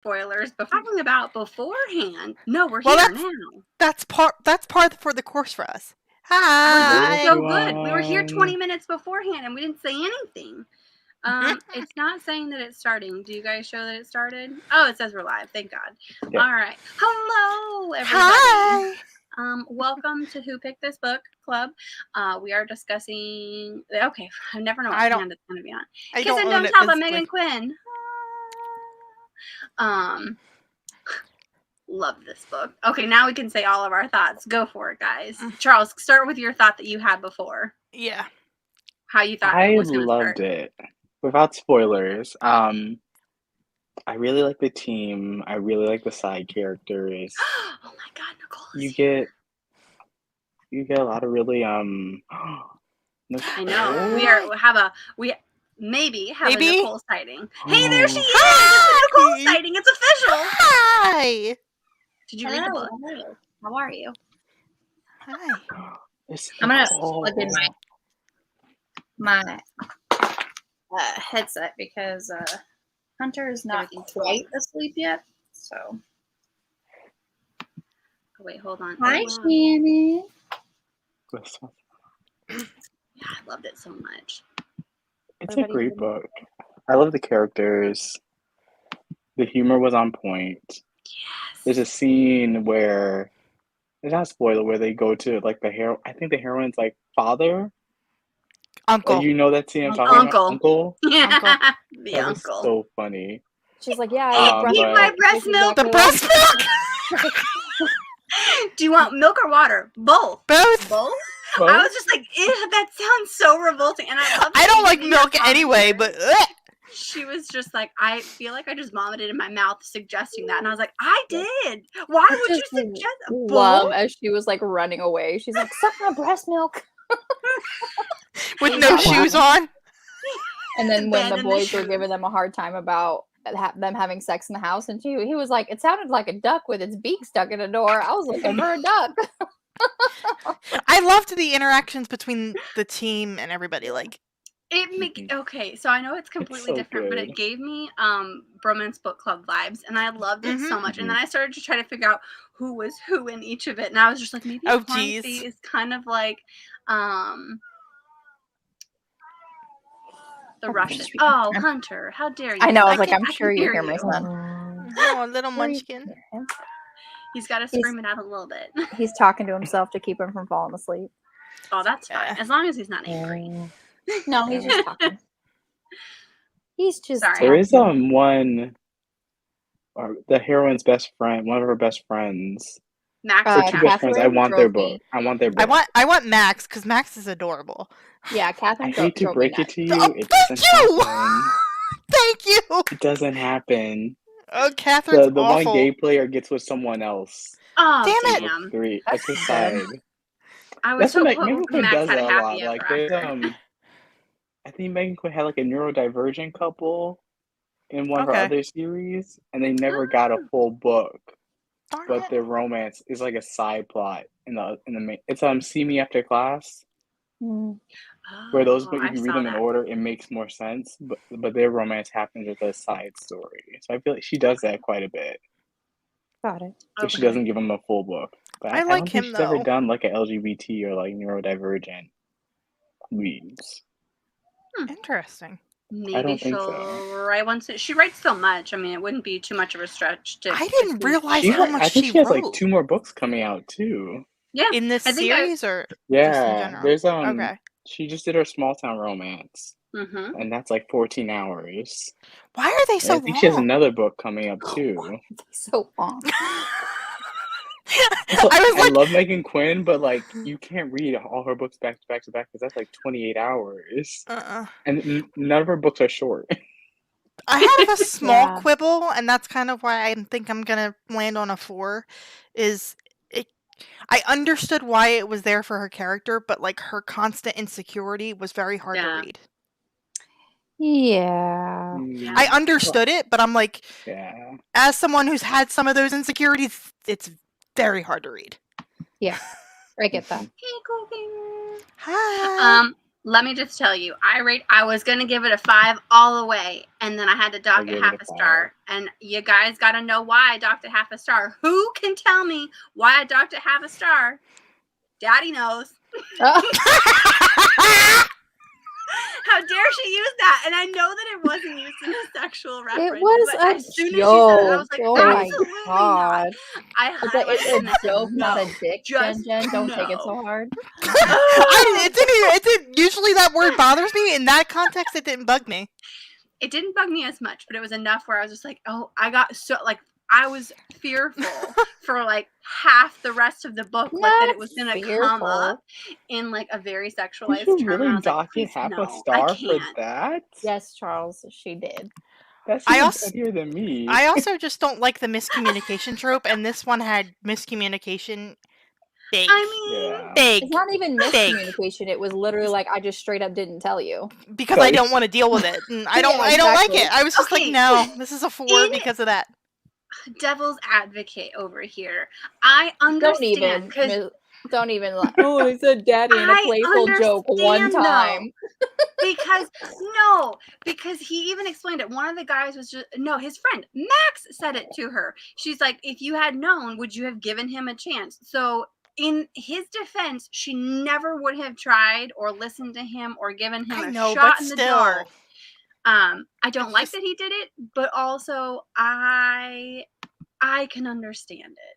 spoilers, but talking about beforehand. No, we're here now. That's part for the course for us. That's Hi. so good. We were here 20 minutes beforehand and we didn't say anything. It's not saying that it's starting. Do you guys show that it started? Oh, it says we're live. Thank God. Yeah. All right. Hello, everybody. Hi. Welcome to Who Picked This Book Club. We are discussing. Okay, I never know what hand it's going to be on. Kiss and Don't Tell by Meghan Quinn. Love this book. Okay, now we can say all of our thoughts. Go for it, guys. Charles, start with your thought that you had before. Yeah. How you thought it was going to start. I loved it. Without spoilers, I really like the team. I really like the side characters. Oh my God, Nicole! You get a lot of really I know we maybe have a Nicole sighting. Hey, there she is! It's a Nicole sighting. It's official. Hi. Did you read the book? How are you? Hi. I'm gonna plug in my headset because Hunter is not quite asleep yet. So. Oh, wait, hold on. Hi, Shannon. Yeah, I loved it so much. It's a great book. I love the characters. The humor was on point. Yes. There's a scene where it's not a spoiler where they go to like I think the heroine's like father. Uncle. Like, you know that scene I'm talking about? Uncle. Yeah. Uncle. The that uncle. Was so funny. She's like, yeah. Eat my breast milk. The breast milk. Do you want milk or water? Both. Both. I was just like, that sounds so revolting, and I love. I don't like milk anyway, but. She was just like, I feel like I just vomited in my mouth, suggesting that, and I was like, I did. Why would you suggest? Love as she was like running away. She's like, suck my breast milk. With no shoes on. And then when the boys were giving them a hard time about them having sex in the house, and he was like, it sounded like a duck with its beak stuck in a door. I was looking for a duck. I loved the interactions between the team and everybody. Like, okay, so I know it's completely different, but it gave me Bromance Book Club vibes, and I loved it so much. And then I started to try to figure out who was who in each of it, and I was just like, maybe Hornsby is kind of like the Russian. Oh, Hunter, how dare you? I know. I was like, I'm sure you hear my son. Oh, little munchkin. He's got to scream it out a little bit. He's talking to himself to keep him from falling asleep. Oh, that's fine. As long as he's not angry. No, he's just talking. He's just. Sorry. There is one. The heroine's best friend. One of her best friends. Max. Two best friends. I want their book. I want their book. I want Max because Max is adorable. Yeah, Catherine. I hate to break it to you. Oh, thank you. Thank you. It doesn't happen. Oh, Catherine's the awful. one gay player gets with someone else. Oh, damn it! That's the side. I was so Meghan Quinn Max does had that a a lot. happy Like ever I think Meghan Quinn had like a neurodivergent couple in one of her other series, and they never got a full book. But their romance is like a side plot in the main. It's See Me After Class. Where those books, if you read them in order, it makes more sense. But their romance happens with a side story. So I feel like she does that quite a bit. Got it. But she doesn't give them a full book. But I like don't think him she's though. ever done like an LGBT or like neurodivergent leads. Interesting. Maybe she'll write once. She writes so much. I mean, it wouldn't be too much of a stretch to. I didn't realize how much I think she she has wrote. like 2 more books coming out too. Yeah, in this series or just in yeah, general? there's Okay. She just did her Small Town Romance, and that's like 14 hours. Why are they so I think long? she has another book coming up too. So long. I love Meghan Quinn, but like you can't read all her books back to back to back because that's like 28 hours. And none of her books are short. I have a small quibble, and that's kind of why I think I'm gonna land on a 4. I understood why it was there for her character, but like her constant insecurity was very hard to read. Yeah. I understood it, but I'm like, as someone who's had some of those insecurities, it's very hard to read. Yeah, I get that. Hey, Cookie. Hi. Let me just tell you, I was gonna give it a 5 all the way, and then I had to dock it half a star. And you guys gotta know why I docked it half a star. Who can tell me why I docked it half a star? Daddy knows. How dare she use that? And I know that it wasn't used in a sexual reference. It was but a as soon joke. As she said it, I was like, oh absolutely my god! not. I It's a joke, not a dick. Just Jen, don't take it so hard. It didn't. Usually that word bothers me. In that context, it didn't bug me. It didn't bug me as much, but it was enough where I was just like, oh, I got so like. I was fearful for like half the rest of the book, like that it was gonna come up in like a very sexualized term. Really and I was like, please, half a star for that? Yes, Charles, she did. That's funnier than me. I also just don't like the miscommunication trope, and this one had miscommunication. Big. Big. It's not even miscommunication. It was literally like I just straight up didn't tell you because I don't want to deal with it. And I don't like it. I was just like, no, this is a 4 because of that. Devil's advocate over here. I understand. Don't even like, oh, I said daddy in a playful joke one time. because he even explained it. One of the guys was his friend Max said it to her. She's like, if you had known, would you have given him a chance? So in his defense, she never would have tried or listened to him or given him a shot in the dark. I don't like that he did it, but also I can understand it.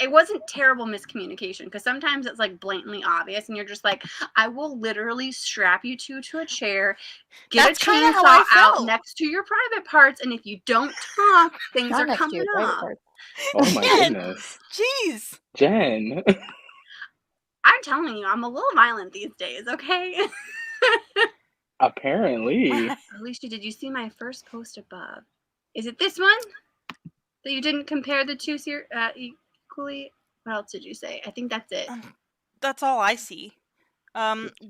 It wasn't terrible miscommunication because sometimes it's like blatantly obvious and you're just like, I will literally strap you to a chair, get a chainsaw out next to your private parts, and if you don't talk, things are coming up. Oh my goodness. Jeez. Jen. I'm telling you, I'm a little violent these days, okay? Apparently. Alicia, did you see my first post above? Is it this one? That you didn't compare the two equally? What else did you say? I think that's it. That's all I see.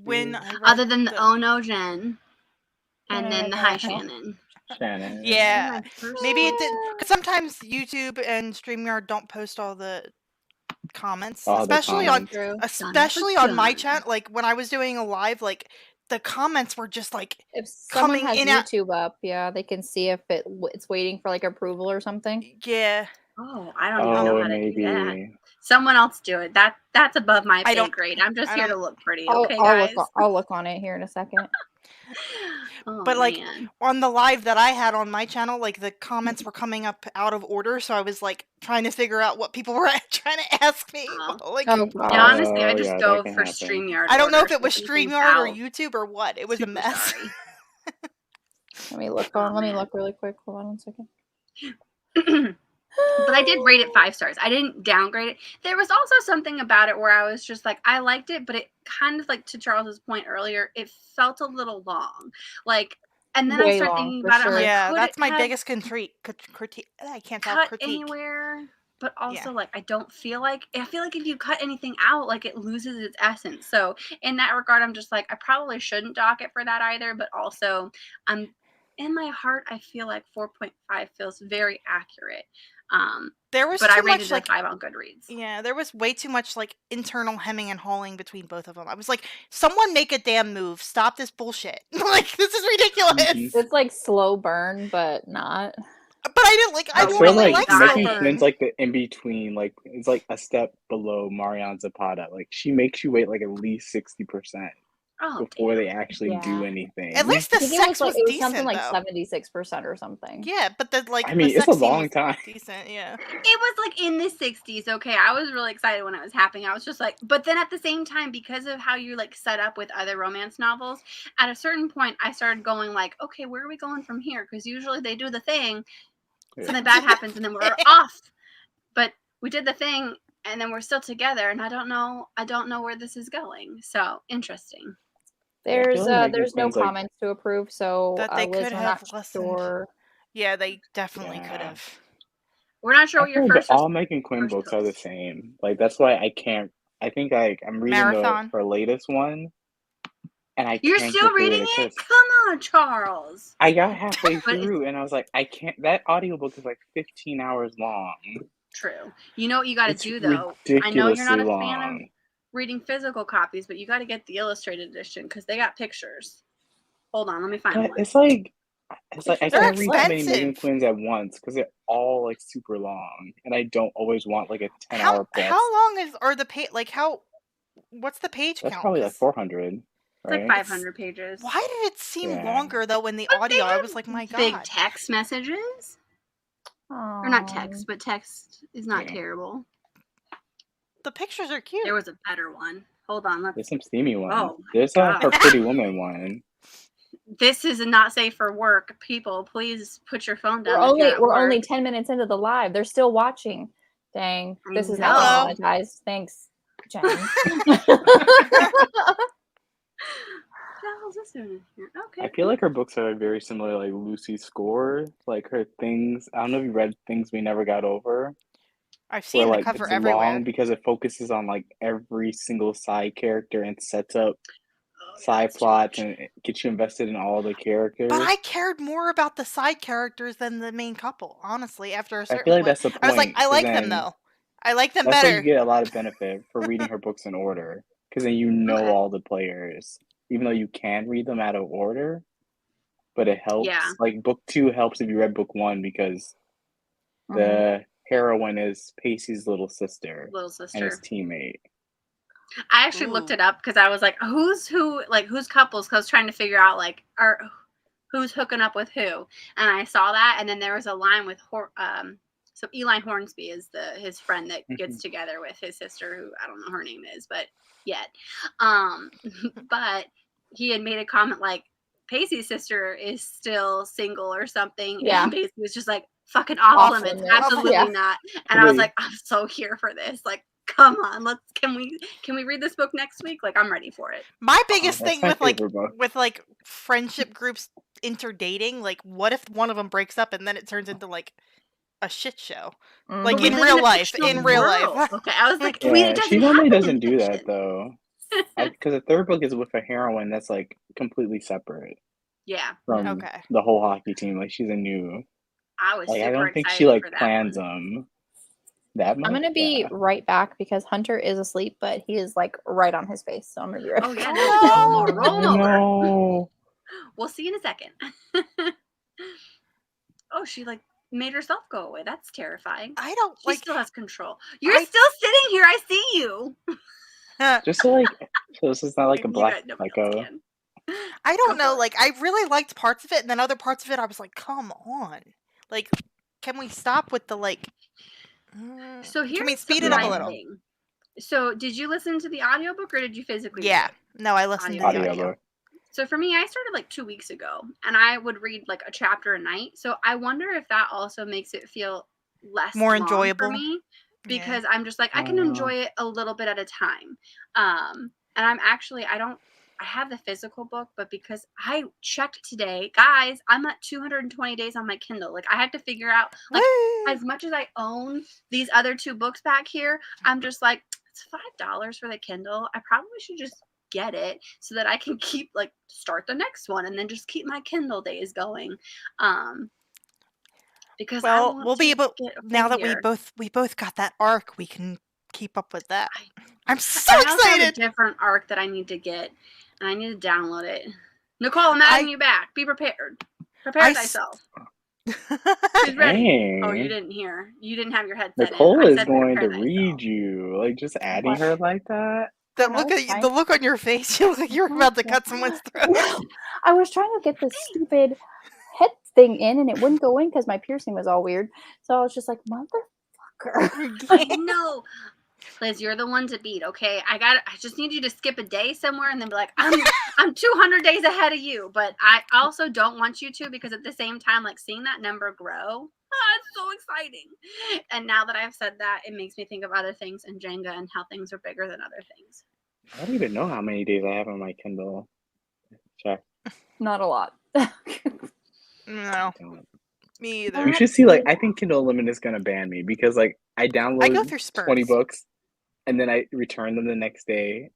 When other than the oh no Jen, and then the hi Shannon. Yeah, maybe it did. Because sometimes YouTube and StreamYard don't post all the comments, especially on my channel. Like when I was doing a live, like the comments were just like if someone has YouTube up, they can see if it's waiting for like approval or something. Yeah. Oh, I don't even know how to do that. Someone else do it. That's above my pay grade. I'm just here to look pretty. Guys. I'll look on it here in a second. But like on the live that I had on my channel, like the comments were coming up out of order, so I was like trying to figure out what people were trying to ask me. Honestly, I just dove for StreamYard. I don't know if it was StreamYard or YouTube or what. It was a mess. Let me look really quick. Hold on 1 second. But I did rate it 5 stars. I didn't downgrade it. There was also something about it where I was just like, I liked it, but it kind of like to Charles's point earlier, it felt a little long. Like, and then I started thinking about it. I'm like, that's my biggest critique. I can't tell critique anywhere. But also, like, I feel like if you cut anything out, like, it loses its essence. So in that regard, I'm just like, I probably shouldn't dock it for that either. But also, in my heart, I feel like 4.5 feels very accurate. There was but too I rated much, like, 5 on Goodreads. Yeah, there was way too much like internal hemming and hawing between both of them. I was like, someone make a damn move. Stop this bullshit. Like, this is ridiculous. It's like slow burn, but not. But I didn't like. I don't really like Meghan Quinn's like the in between. Like it's like a step below Marianne Zapata. Like she makes you wait like at least 60%. Before they actually do anything. At least the sex was decent, something like though. 76% or something. Yeah, but I mean, it's a long time. Decent, yeah. It was like in the 60s. Okay, I was really excited when it was happening. I was just like, but then at the same time, because of how you like set up with other romance novels, at a certain point, I started going like, okay, where are we going from here? Because usually they do the thing, something bad happens, and then we're off. But we did the thing, and then we're still together, and I don't know where this is going. So interesting. There's no comments to approve, so that they Liz, could have listened. Sure. Yeah, they definitely could have. We're not sure what your first. All Meghan Quinn books are the same. Like that's why I can't. I think I'm reading her latest one, and You're still reading it? Come on, Charles. I got halfway through, and I was like, I can't. That audiobook is like 15 hours long. True. You know what you got to do though. I know you're not a fan of. reading physical copies, but you got to get the illustrated edition because they got pictures. Hold on, let me find one. It's like I They're can't read too many expensive. Meghan Quinns at once because they're all like super long, and I don't always want like a 10-hour plus. How long are the page? Like what's the page count? That's probably like 400. It's right? like 500 pages. Why did it seem longer though in the audio? I was like, my God. Big text messages. Aww. Or not text, but text is not terrible. The pictures are cute. There was a better one. Hold on. There's some steamy ones. Oh, There's a Her Pretty Woman one. This is not safe for work. People, please put your phone down. We're only 10 minutes into the live. They're still watching. Dang. This is not monetized. Thanks, Jen. Okay. I feel like her books are very similar to like Lucy's Score. Like her things. I don't know if you read Things We Never Got Over. I've seen the cover everywhere. Long because it focuses on like every single side character and sets up side plots and it gets you invested in all the characters. But I cared more about the side characters than the main couple, honestly, after a certain I feel like that's the point. I was like, I like them though. I like them better. That's why you get a lot of benefit for reading her books in order. Because then you know all the players. Even though you can read them out of order. But it helps. Yeah. Like book 2 helps if you read book 1 because the heroine is Pacey's little sister. And his teammate. I actually looked it up because I was like, who's couples? Because I was trying to figure out like who's hooking up with who, and I saw that, and then there was a line with so Eli Hornsby is his friend that gets together with his sister, who I don't know her name is, but but he had made a comment like Pacey's sister is still single or something, and Pacey was just like fucking off limits, absolutely not, and I was like, I'm so here for this, like. Come on, can we read this book next week? Like I'm ready for it. My biggest thing with friendship groups interdating, like what if one of them breaks up and then it turns into like a shit show? Like in real life. In real life. Okay, I was like, she normally doesn't do that though. Because the third book is with a heroine that's like completely separate. Yeah. From the whole hockey team. Like she's a new. I was. I don't think she like plans them. I'm gonna be right back because Hunter is asleep, but he is like right on his face. So I'm gonna be right back. Oh yeah, roll over. No. We'll see in a second. Oh, she like made herself go away. That's terrifying. I don't she still has control. You're still sitting here. I see you. Just so this is not like a black echo. I don't know. Like I really liked parts of it, and then other parts of it, I was like, come on. Like, can we stop with the like? So here's can we speed it up a little? So did you listen to the audiobook or did you physically read it? No, I listened to the audiobook. So for me, I started like 2 weeks ago and I would read like a chapter a night. So I wonder if that also makes it feel more enjoyable for me because I'm just like I can enjoy it a little bit at a time. And I'm actually I have the physical book, but because I checked today, guys, I'm at 220 days on my Kindle. Like I had to figure out, like, as much as I own these other 2 books back here, I'm just like, it's $5 for the Kindle. I probably should just get it so that I can keep start the next one and then just keep my Kindle days going. Because we'll be able now that we both got that arc, we can keep up with that. I'm so excited. I have a different arc that I need to get. And I need to download it. Nicole, I'm adding you back. Be prepared. Prepare thyself. She's ready. Oh, you didn't hear. You didn't have your headset Nicole in. is going to read you. Like, just adding her like that? The look on your face. You look like you're about to cut someone's throat. I was trying to get this stupid head thing in, and it wouldn't go in because my piercing was all weird. So I was just like, motherfucker. No. Liz, you're the one to beat, okay? I just need you to skip a day somewhere and then be like, I'm 200 days ahead of you. But I also don't want you to because at the same time, like seeing that number grow, it's so exciting. And now that I've said that, it makes me think of other things in Jenga and how things are bigger than other things. I don't even know how many days I have on my Kindle. Check. Not a lot. No. Me either. You should see, I think Kindle Unlimited is going to ban me because, I download 20 books and then I return them the next day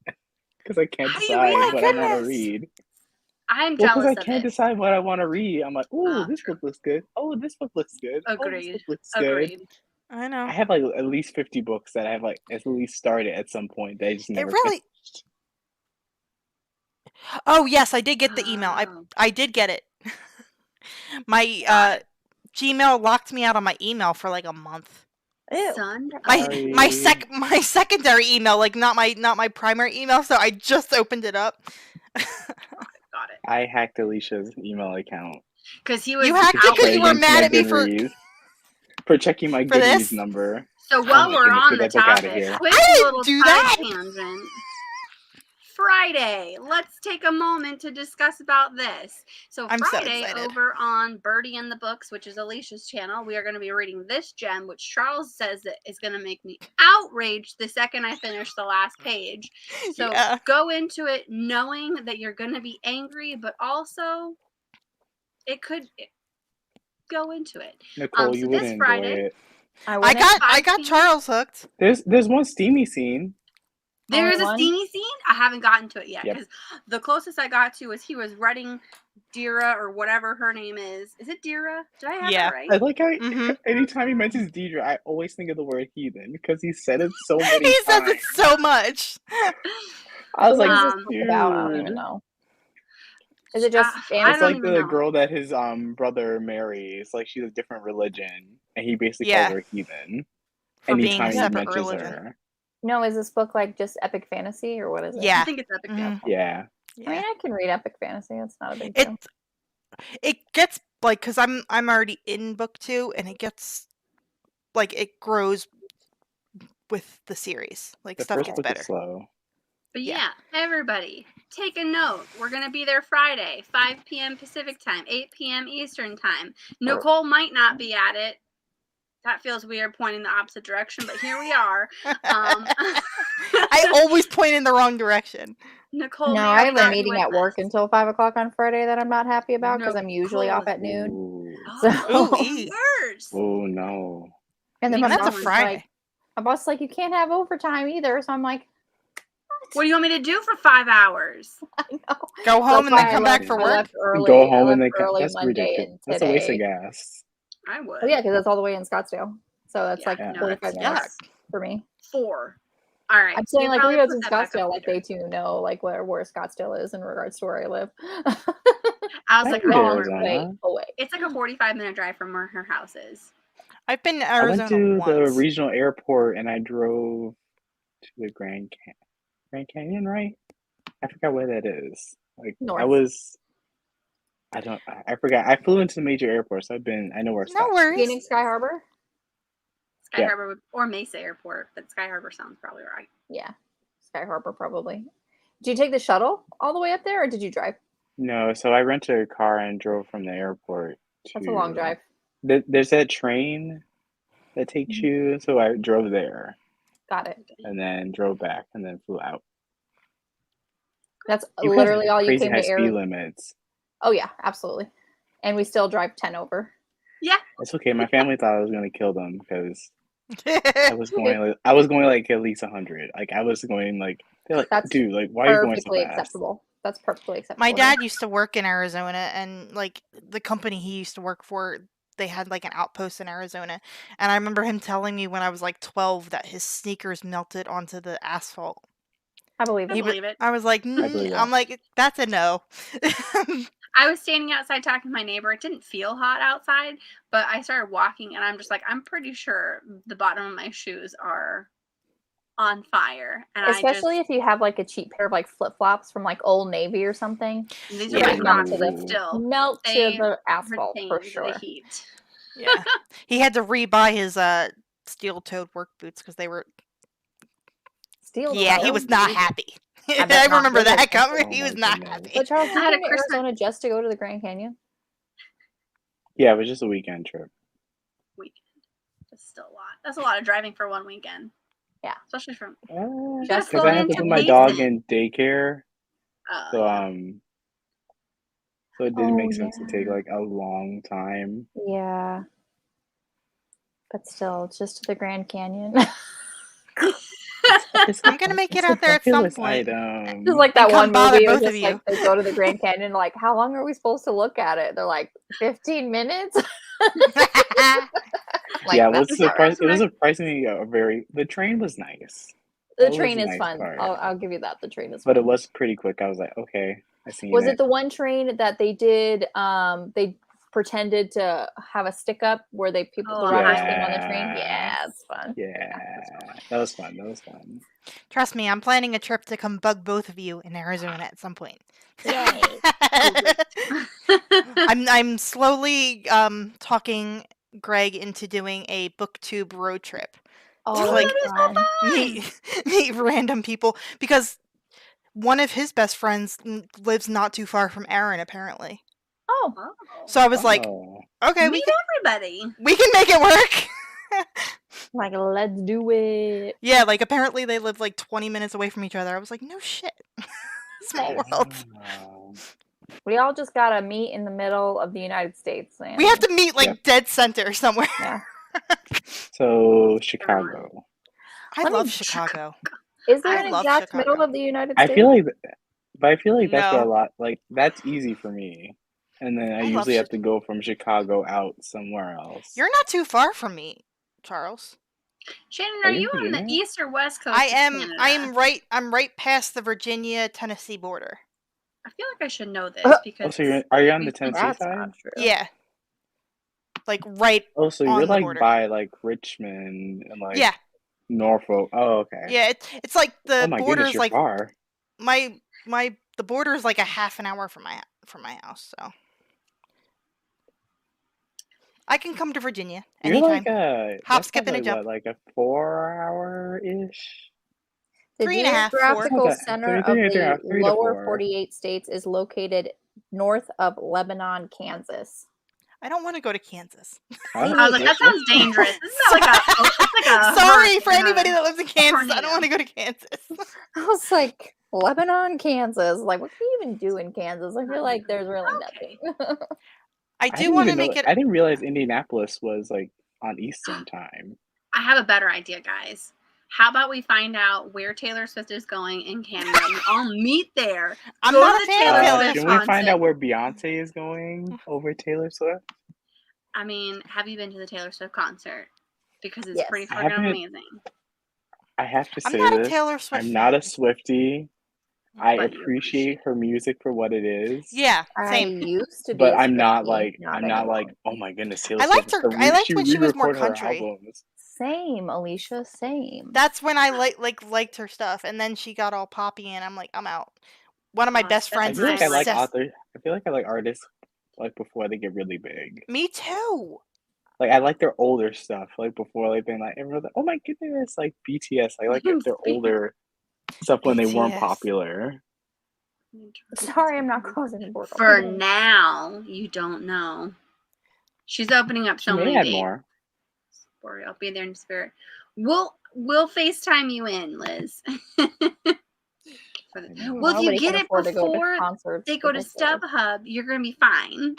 because I can't decide what I want to read. I'm jealous of it. Because I can't decide what I want to read. I'm like, oh, this book looks good. Oh, this book looks good. Agreed. Oh, this book looks Agreed. good. I know. I have like at least 50 books that I have like at least started at some point that I just never finished. Oh yes, I did get the email. I did get it. My Gmail locked me out on my email for like a month. Son, my secondary email, like not my primary email, so I just opened it up. Got it. I hacked Alicia's email account. Because he was. You hacked it because you were mad at me for checking my Goodreads number. So while we're on the topic, quick little side tangent. Friday. Let's take a moment to discuss about this. So Friday, over on Birdie and the Books, which is Alicia's channel, we are going to be reading this gem, which Charles says that is going to make me outraged the second I finish the last page. So go into it knowing that you're going to be angry, but also go into it. Nicole, you wouldn't enjoy it. I got Charles hooked. There's one steamy scene. There is a steamy scene. I haven't gotten to it yet because the closest I got to was he was writing Dira or whatever her name is. Is it Dira? Did I have that right? I like how anytime he mentions Deidre, I always think of the word heathen because he said it so many times. He says it so much. I was like, dude. I don't even know. Is it just? It's like the girl that his brother marries. Like she's a different religion, and he basically calls her heathen. For being a separate religion. Her. No, is this book like just epic fantasy or what is it? Yeah, I think it's epic fantasy. Yeah. I mean, I can read epic fantasy. It's not a big deal. It gets like because I'm already in book 2, and it gets like it grows with the series. Like the stuff gets better. Slow. But yeah, everybody, take a note. We're going to be there Friday, 5 p.m. Pacific time, 8 p.m. Eastern time. Nicole might not be at it. That feels weird pointing the opposite direction, but here we are. I always point in the wrong direction. Nicole, no, I have a meeting at work until 5 o'clock on Friday that I'm not happy about because I'm usually off at noon. Oh no! And then that's a Friday. My boss is like, you can't have overtime either. So I'm like, what do you want me to do for 5 hours? I know. Go home and then come back for work. Go home and then come. That's ridiculous. That's a waste of gas. I would. Oh, yeah, because that's all the way in Scottsdale. So that's 45 minutes for me. 4. All right. I'm saying like we go to Scottsdale, like they too know like where Scottsdale is in regards to where I live. I was like, away. It's like a 45-minute drive from where her house is. I've been to Arizona I went to the regional airport and I drove to the Grand Canyon, right? I forgot where that is. Like North. I forgot. I flew into the major airports. I know where it's No worries. Meaning Sky Harbor? Sky Harbor or Mesa Airport, but Sky Harbor sounds probably right. Yeah. Sky Harbor probably. Did you take the shuttle all the way up there or did you drive? No, so I rented a car and drove from the airport. That's a long drive. There's that train that takes you, so I drove there. Got it. And then drove back and then flew out. That's literally all you came to speed limits. Oh yeah, absolutely. And we still drive 10 over. Yeah. It's okay. My family thought I was going to kill them because I was going like at least 100. Like I was going like, they're like, dude, like why are you going so fast? Acceptable. That's perfectly acceptable. My dad used to work in Arizona, and like the company he used to work for, they had like an outpost in Arizona. And I remember him telling me when I was like 12 that his sneakers melted onto the asphalt. I believe it. I was like, I'm like, that's a no. I was standing outside talking to my neighbor. It didn't feel hot outside, but I started walking and I'm just like, I'm pretty sure the bottom of my shoes are on fire. And especially if you have like a cheap pair of like flip-flops from like Old Navy or something. These are like melt to the asphalt for sure. The heat. Yeah. He had to rebuy his steel-toed work boots because they were he was not happy. I remember that coming. He was not happy. But Charles, you had Arizona just to go to the Grand Canyon? Yeah, it was just a weekend trip. That's still a lot. That's a lot of driving for one weekend. Yeah, especially from just because I have to put my dog in daycare. So it didn't make sense to take like a long time. Yeah, but still, it's just to the Grand Canyon. I'm gonna make it out there at some point. Just like that one movie, both of you. Like they go to the Grand Canyon. Like, how long are we supposed to look at it? They're like 15 minutes. Like, yeah, it was surprisingly the train was nice. The train is fun. I'll give you that. The train is fun. But it was pretty quick. I was like, okay, I seen it. Was it the one train that they did, they pretended to have a stick up where the robbers came on the train? Yeah, it's fun. Yeah, that was fun. Trust me, I'm planning a trip to come bug both of you in Arizona at some point. Yay. I'm slowly talking Greg into doing a booktube road trip. Oh, to, like, meet random people, because one of his best friends lives not too far from Aaron, apparently. Oh. So I was like, okay, meet everybody. We can make it work. Like, let's do it. Yeah, like, apparently they live like 20 minutes away from each other. I was like, no shit. Small world. We all just gotta meet in the middle of the United States. And... We have to meet like dead center somewhere. Yeah. So Chicago. I love Chicago. Is there an exact middle of the United States? I feel like that's a lot. Like, that's easy for me. And then I usually have to go from Chicago out somewhere else. You're not too far from me, Charles. Shannon, are you on the east or west coast? I'm right past the Virginia-Tennessee border. I feel like I should know this because. So are you on the Tennessee side? Yeah. Like right. Oh, so you're like border. by like Richmond and like Norfolk. Oh, okay. Yeah, it's like the border's like far. The border is like a half an hour from my house, so I can come to Virginia anytime. You're like hop, skip, and a jump. Like a 4-hour-ish. The 3.5, geographical center of the lower 48 states is located north of Lebanon, Kansas. I don't want to go to Kansas. I was like, that sounds dangerous. Isn't that Sorry for anybody that lives in Kansas. I don't want to go to Kansas. I was like, Lebanon, Kansas. Like, what can you even do in Kansas? I feel like there's really nothing. I do want to make it. I didn't realize Indianapolis was like on Eastern time. I have a better idea, guys. How about we find out where Taylor Swift is going in Canada? We all meet there. I'm not a fan of Taylor Swift. Can we find out where Beyonce is going over Taylor Swift? I mean, have you been to the Taylor Swift concert? Because it's pretty fucking amazing. I have to say I'm not a Taylor Swift I'm not a Swiftie. I appreciate her music for what it is. Yeah, same. I used to be, but I'm not like oh my goodness, Taylor Swift. Her. I liked when she was more country. Same, Alicia, same. That's when I liked her stuff, and then she got all poppy, and I'm like, I'm out. One of my best friends. I feel like I like artists like before they get really big. Me too. Like, I like their older stuff, like before like being like everyone's like, oh my goodness, like BTS. I like their older stuff when they weren't popular. Sorry, I'm not causing a For now, you don't know. She's opening up so many dates. More. I'll be there in spirit. We'll FaceTime you in, Liz. Well, if you get it before they go to StubHub, you're gonna be fine.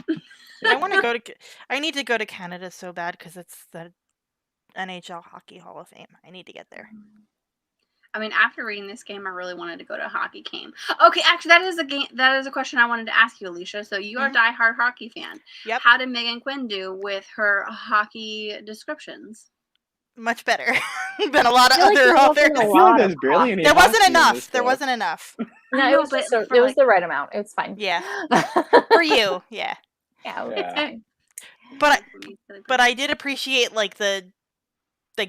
I need to go to Canada so bad because it's the NHL Hockey Hall of Fame. I need to get there. I mean, after reading this game, I really wanted to go to a hockey game. Okay, actually, that is a question I wanted to ask you, Alicia. So you are a diehard hockey fan. Yep. How did Meghan Quinn do with her hockey descriptions? Much better than a lot of other authors. I feel like there's barely any. There wasn't enough. There wasn't enough. No, it was it was the right amount. It's fine. Yeah. For you, yeah. Yeah, it's fine. But I did appreciate like the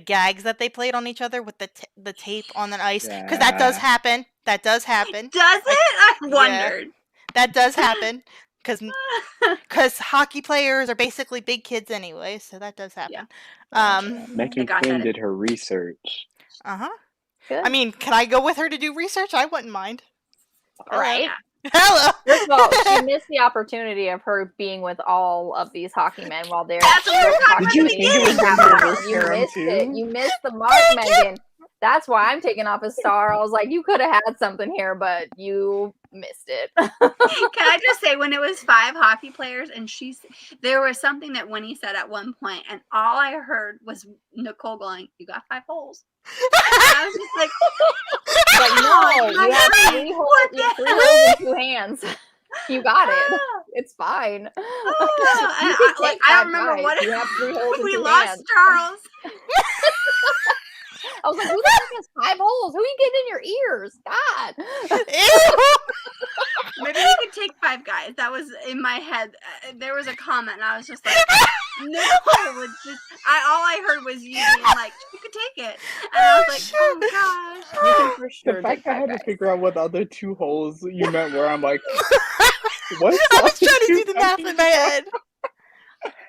gags that they played on each other with the tape on the ice, because that does happen. That does happen. Does it? I wondered. Yeah, that does happen. Because hockey players are basically big kids anyway, so that does happen. Meghan Quinn did her research. I mean, can I go with her to do research? I wouldn't mind. Right? Hello. First of all, she missed the opportunity of her being with all of these hockey men while they're. That's what we're talking about. You missed it. You missed the mark, Meghan. That's why I'm taking off a star. I was like, you could have had something here, but you missed it. Can I just say, when it was 5 hockey players, and there was something that Winnie said at one point, and all I heard was Nicole going, "You got 5 holes." I was just like, no, you have 3 holes in 2 hands. You got it. it's fine. I don't remember what you have 3 holes in we 2 lost hands. Charles. I was like, who the heck has 5 holes? Who are you getting in your ears? God. Maybe we could take 5 guys. That was in my head. There was a comment, and I was just like, no. All I heard was you being like, you could take it. And I was like, oh gosh. You can for sure the fact take I had guys. to figure out what the other 2 holes you meant where I'm like, what? I was trying to do the math in my head.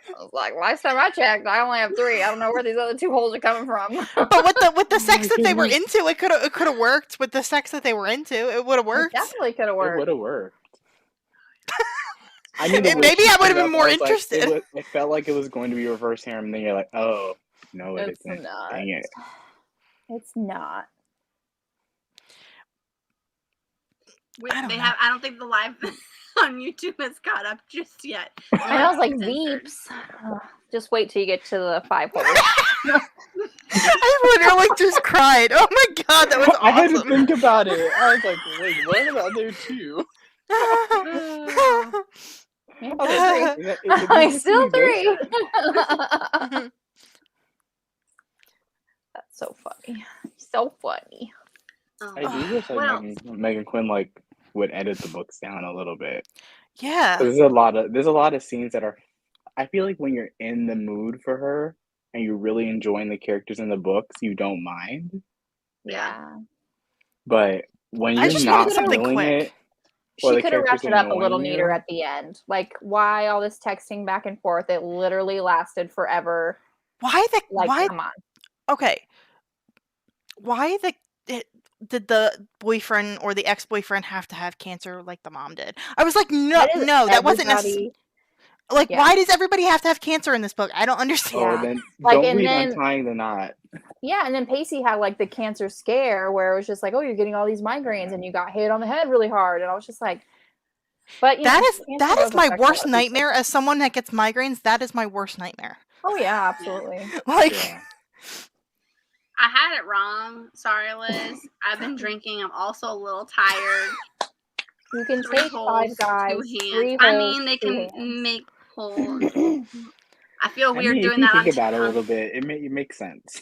I was like, last time I checked, I only have 3. I don't know where these other 2 holes are coming from. But with the sex that they were into, it could have worked. With the sex that they were into, it would have worked. It definitely could have worked. It would have worked. I mean, maybe I would have been more interested. Like, it felt like it was going to be reverse harem, and then you're like, oh, no, it isn't. Not. Dang it. It's not. I don't think the live on YouTube has caught up just yet. And I was like, Veeps. Just wait till you get to the 5 holes. I literally just cried. Oh my god, that was awesome. I had to think about it. I was like, wait, what are the other 2? Still 3. That's so funny. So funny. I do wish Meghan Quinn would edit the books down a little bit. Yeah. There's a lot of scenes that are. I feel like when you're in the mood for her and you're really enjoying the characters in the books, you don't mind. Yeah. But when I you're just not want something feeling quick. it, she could have wrapped it up a little neater at the end. Like, why all this texting back and forth? It literally lasted forever. Why? Come on. Okay. Why did the boyfriend or the ex-boyfriend have to have cancer like the mom did? I was like, no, that wasn't necessary. Like, why does everybody have to have cancer in this book? I don't understand. Oh, then don't read Untying the Knot. Yeah, and then Pacey had the cancer scare where it was just like, oh, you're getting all these migraines and you got hit on the head really hard, and I was just like, but that is my worst nightmare. As someone that gets migraines, that is my worst nightmare. Oh yeah, absolutely. I had it wrong. Sorry, Liz. I've been drinking. I'm also a little tired. You can take 5 guys. 2 hands. I mean, they can make holes. I feel weird doing that. Think about it a little bit. It makes sense.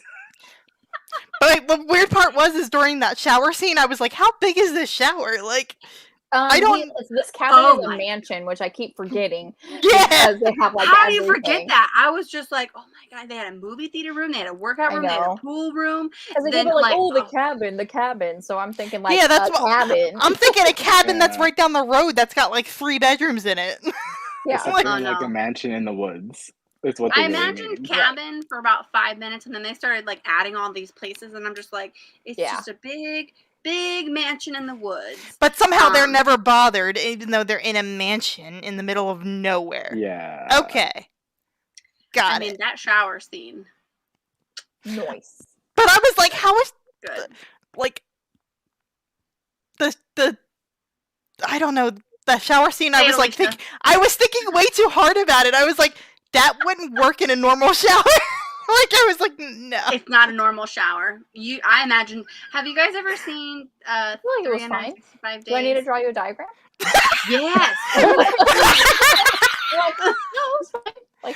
But the weird part is during that shower scene, I was like, "How big is this shower?" Like, I don't. This cabin is a mansion, which I keep forgetting. Yeah, because they have how do you forget that? I was just like, "Oh my god!" They had a movie theater room, they had a workout room, they had a pool room. Because they give it the cabin. So I'm thinking that's cabin. I'm thinking a cabin that's right down the road that's got 3 bedrooms in it. Yeah, it's a mansion in the woods. It's what I imagined cabin for about 5 minutes, and then they started adding all these places, and I'm just like, it's just a big mansion in the woods. But somehow they're never bothered, even though they're in a mansion in the middle of nowhere. Yeah. Okay. Got it. That shower scene. Nice. But I was like, how is good? The I don't know, the shower scene. I was I was thinking way too hard about it. I was like, that wouldn't work in a normal shower. I was like, no. It's not a normal shower. I imagine. Have you guys ever seen it was fine. 5 days? Do I need to draw you a diagram? Yes. No, it's fine.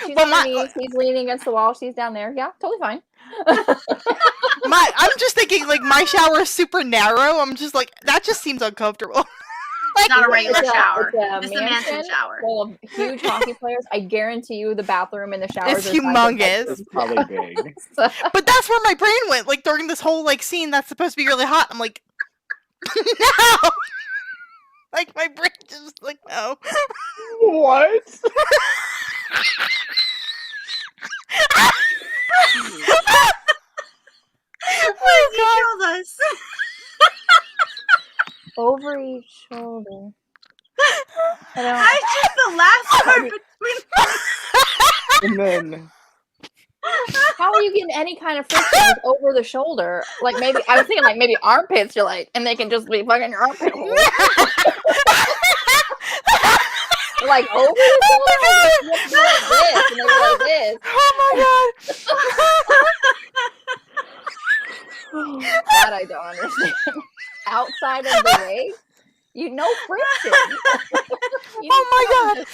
She's on her knees, he's leaning against the wall, she's down there. Yeah, totally fine. I'm just thinking my shower is super narrow. I'm just like, that just seems uncomfortable. It's not a regular shower. It's a mansion shower full of huge hockey players. I guarantee you the bathroom and the showers is humongous. It's probably big. But that's where my brain went. During this whole scene that's supposed to be really hot, I'm like, no. My brain just no. What? Oh my God. Killed us. Over each shoulder. I just the last part between. And then. How are you getting any kind of friction over the shoulder? Maybe I was thinking maybe armpits. You're and they can just be fucking your armpit hole. Over the shoulder. You have to do this and then like this. Oh my God. That I don't understand. Outside of the way, friction. Oh my god!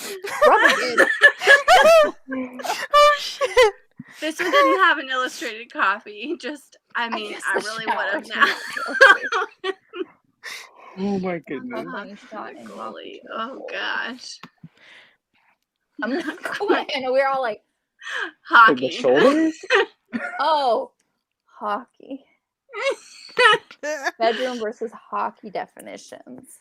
Oh shit! This one didn't have an illustrated copy. Just, I really would have now. Oh my goodness. Oh gosh. I'm not quite. And we're all like, hockey. The shoulders? Oh, hockey. Bedroom versus hockey definitions.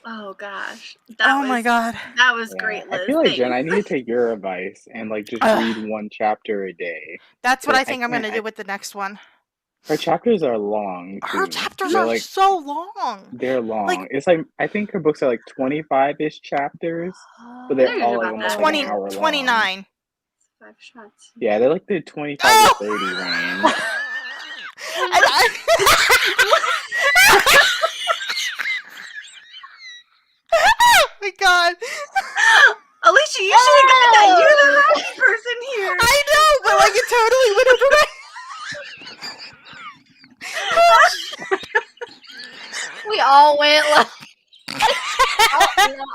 Oh gosh. My god. That was great, Liz. I feel like, Jen, I need to take your advice and like just read one chapter a day. That's what I think I'm gonna do with the next one. Her chapters are long. Her chapters are like, so long. They're long. It's like, I think her books are like 25-ish chapters, but they're all like almost 20, an hour 29. long. 5 shots. Yeah, they're like the 25 to 30 range. Oh my god. Alicia, you should have got that. You're the hockey person here. I know, but like it totally went over my... We all went like...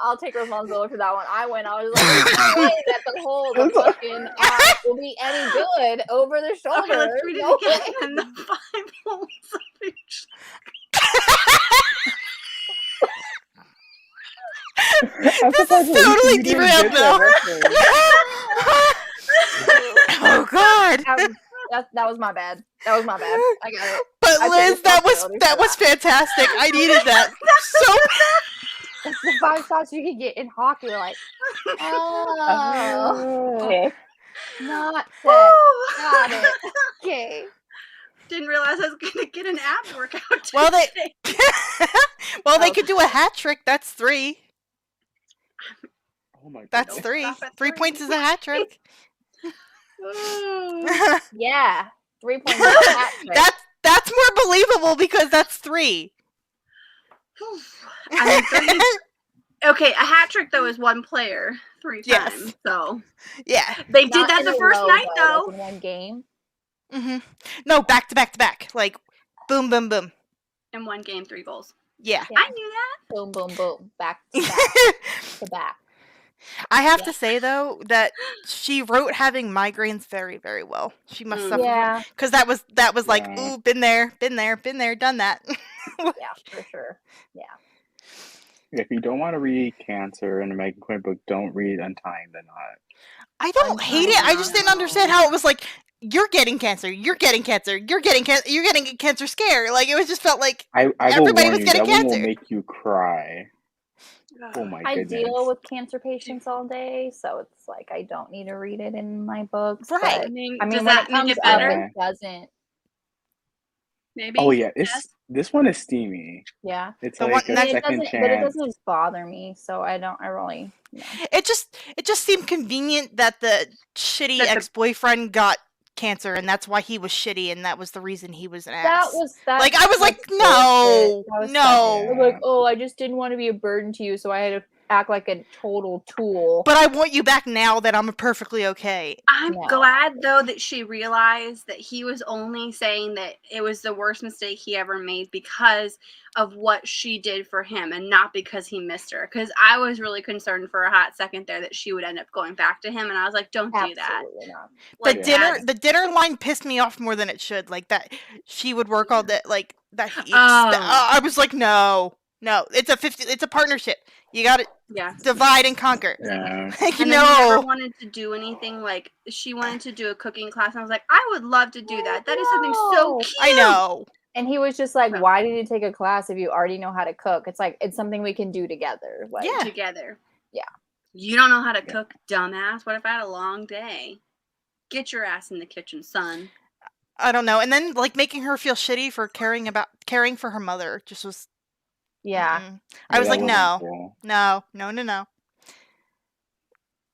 I'll take responsibility for that one. I was like, that the whole fucking will be any good over the shoulder. Okay, let's read it again. And the 5 holes of each. This is totally derailed now. Oh god. That was my bad. That was my bad. I got it. But Liz, that was fantastic. I needed that so bad. That's the 5 shots you can get in hockey. You're like, oh, not set. Got it. Okay. Didn't realize I was gonna get an ab workout today. Well, they could do a hat trick. That's 3. Oh my god. That's 3. 3 points is a hat trick. Yeah, 3 points is a hat trick. That's more believable because that's 3. Okay, a hat trick though is 1 player 3 times. So yeah, they did that the first night though. Like in one game. Mm-hmm. No, back to back to back. Like boom, boom, boom. In 1 game, 3 goals. Yeah. I knew that. Boom, boom, boom. Back to back to back. I have to say though that she wrote having migraines very, very well. She must suffer. Yeah. Because that was like, ooh, been there, done that. Yeah, for sure. Yeah. If you don't want to read Cancer in a Meghan Quinn book, don't read Untying the Knot. I don't hate it. I just didn't understand how it was like, you're getting cancer, you're getting cancer, you're getting a cancer scare. Like it was just felt like everybody was getting cancer. That one will make you cry. Oh my goodness. I deal with cancer patients all day, so it's like I don't need to read it in my books. Right. I mean, does that make it better? It doesn't. Maybe. Oh yeah, this one is steamy. Yeah. It's like a second chance. But it doesn't just bother me, so I really. No. It just seemed convenient that the shitty ex-boyfriend got cancer, and that's why he was shitty, and that was the reason he was an ass. Like I was like, no. Like, oh, I just didn't want to be a burden to you, so I had to act like a total tool. But I want you back now that I'm perfectly okay. I'm glad though that she realized that he was only saying that it was the worst mistake he ever made because of what she did for him and not because he missed her. Because I was really concerned for a hot second there that she would end up going back to him, and I was like, don't do that. Not. Like, the dinner line pissed me off more than it should. Like that she would work all day, like that he eats. I was like, no, it's a partnership. You got to divide and conquer. Yeah. Like, and I never wanted to do anything. Like she wanted to do a cooking class, and I was like, I would love to do that. That is something so cute. I know. And he was just like, why did you take a class if you already know how to cook? It's like, it's something we can do together. Like, together. Yeah. You don't know how to cook, dumbass. What if I had a long day? Get your ass in the kitchen, son. I don't know. And then like making her feel shitty for caring for her mother just was. Yeah. I was like, no. I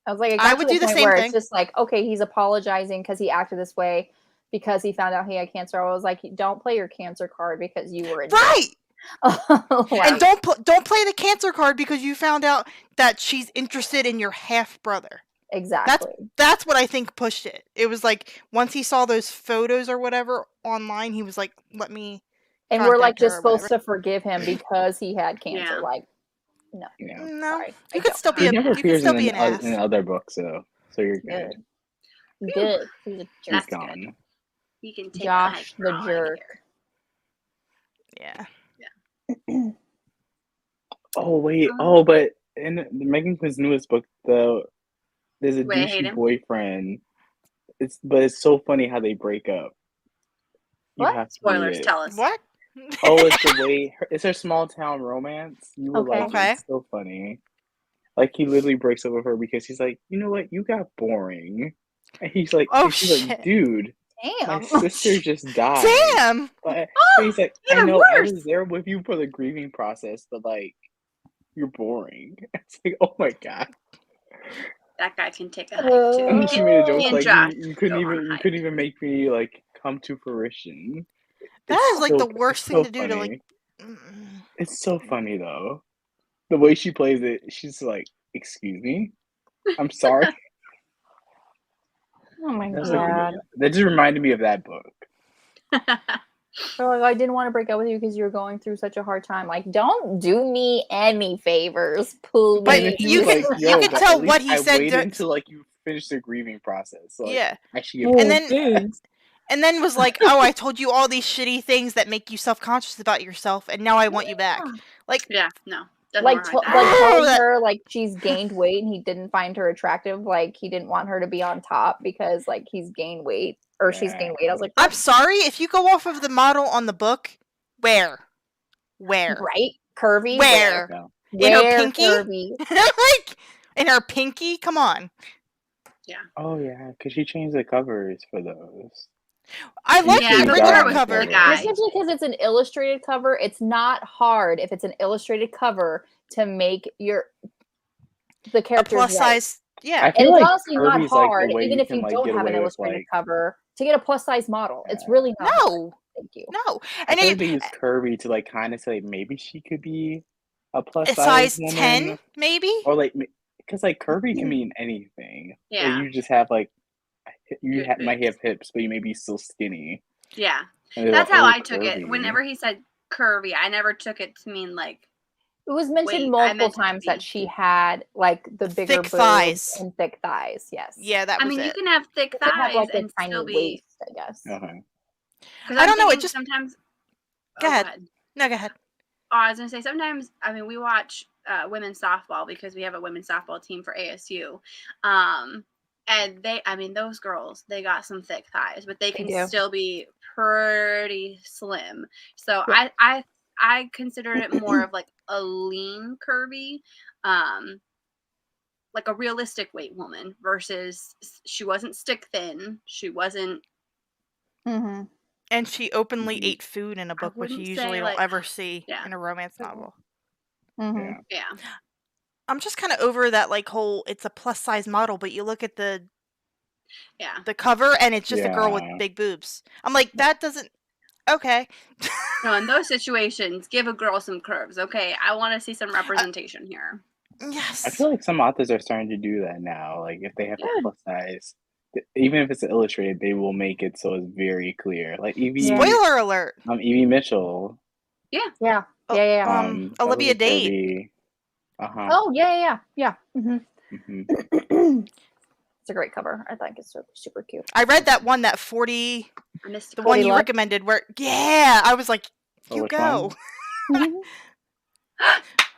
was like, I would do the same thing. It's just like, okay, he's apologizing because he acted this way because he found out he had cancer. I was like, don't play your cancer card because you were in right. And don't play the cancer card because you found out that she's interested in your half brother. Exactly. That's what I think pushed it. It was like once he saw those photos or whatever online, he was like, let me. And we're like just supposed to forgive him because he had cancer. No. Sorry. You could still be he never appears an ass. in other books, so you're good. Good. He's a jerk. He's gone. He can take Josh the jerk. Yeah. Oh wait. But in Meghan Quinn's newest book, though, there's a douchey boyfriend. But it's so funny how they break up. What? Spoilers, tell us. What? It's the way it's her small town romance. You will like okay. It's so funny. Like he literally breaks up with her because he's like, you know what, you got boring. And he's like, she's like, dude, my sister just died. Damn. But he's like, I know I was there with you for the grieving process, but like, you're boring. It's like, oh my god. That guy can take a hike too. And she made a joke like you couldn't even make me like come to fruition. That is like the worst thing to do to like. It's so funny though. The way she plays it, she's like, "Excuse me, I'm sorry." Oh my god! That just reminded me of that book. So like, I didn't want to break up with you because you were going through such a hard time. Like, don't do me any favors, please. But you can tell what he said. Waited until like you finished the grieving process. So, like, yeah. Actually, and then was like, "Oh, I told you all these shitty things that make you self-conscious about yourself, and now I want you back." Like, no. Like telling her like she's gained weight and he didn't find her attractive. Like he didn't want her to be on top because like he's gained weight or she's gained weight. I was like, I'm sorry, if you go off of the model on the book, where? Right? Curvy? Where? In her pinky? Like in her pinky? Come on. Yeah. Oh yeah, because she changed the covers for those. I like the regular cover. Especially because it's an illustrated cover. It's not hard if it's an illustrated cover to make the characters plus size. Yeah, and it's honestly not hard, even if you don't have an illustrated cover, to get a plus size model. It's really not. No, thank you. No, and they use Kirby to like kind of say maybe she could be a plus size 10, maybe, or like because like Kirby can mean anything. Yeah, or you just have like. Might have hips, but you may be still skinny. Yeah, that's how I took it. Whenever he said curvy, I never took it to mean like. It was mentioned multiple times that she had like the bigger thick thighs and thick thighs. Yes. Yeah, that was I mean, you can have thick thighs like and still be. Waist, I guess. I don't know. It just sometimes. Go ahead. No, go ahead. Oh, I was gonna say sometimes. I mean, we watch women's softball because we have a women's softball team for ASU. And those girls, they got some thick thighs, but they can still be pretty slim. So yeah. I consider it more of like a lean, curvy, like a realistic weight woman versus she wasn't stick thin. She wasn't. Mm-hmm. And she openly ate food in a book, which you usually don't ever see in a romance novel. Mm-hmm. Yeah. I'm just kind of over that like whole it's a plus size model, but you look at the cover and it's just a girl with big boobs. I'm like, that doesn't okay. No, in those situations, give a girl some curves, okay? I want to see some representation here. Yes. I feel like some authors are starting to do that now. Like if they have a plus size, even if it's illustrated, they will make it so it's very clear. Like Evie. Spoiler alert. Evie Mitchell. Yeah. Olivia Dade. Oh yeah. Mm-hmm. Mm-hmm. It's a great cover. I think it's super cute. I read that one, that 40, the one you recommended. Where I was like, you go.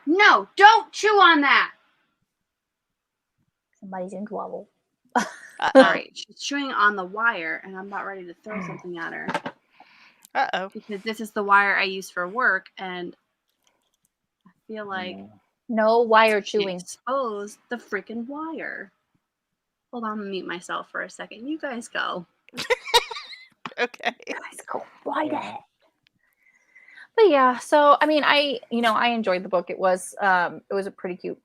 No, don't chew on that. Somebody's in trouble. All right, she's chewing on the wire, and I'm about ready to throw something at her. Uh-oh. Because this is the wire I use for work, and I feel like. No wire chewing. Expose the freaking wire. Hold on, I'm gonna mute myself for a second. You guys go. Okay. You guys go right ahead. But yeah, so I mean, I enjoyed the book. It was a pretty cute.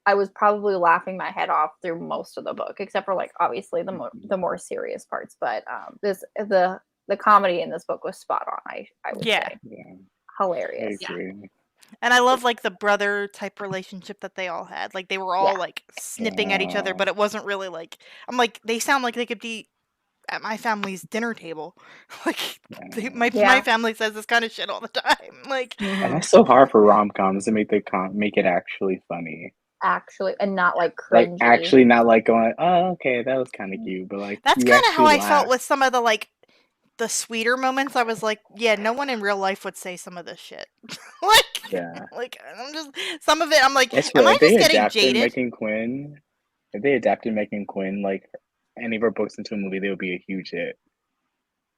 I was probably laughing my head off through most of the book, except for like obviously the more serious parts. But the comedy in this book was spot on. I would say. Yeah. Hilarious. And I love like the brother type relationship that they all had. Like they were all like snipping at each other, but it wasn't really like I'm like they sound like they could be at my family's dinner table. Like, my family says this kind of shit all the time. Like, and that's so hard for rom-coms to make make it actually funny. Actually, and not like cringy. Like, actually not like going, oh, okay, that was kind of cute, but like that's kind of how I felt with some of the like the sweeter moments. I was like, yeah, no one in real life would say some of this shit. Like I'm just some of it. I'm like, am I just getting jaded? Meghan Quinn, if they adapted Meghan Quinn, like any of her books into a movie, they would be a huge hit.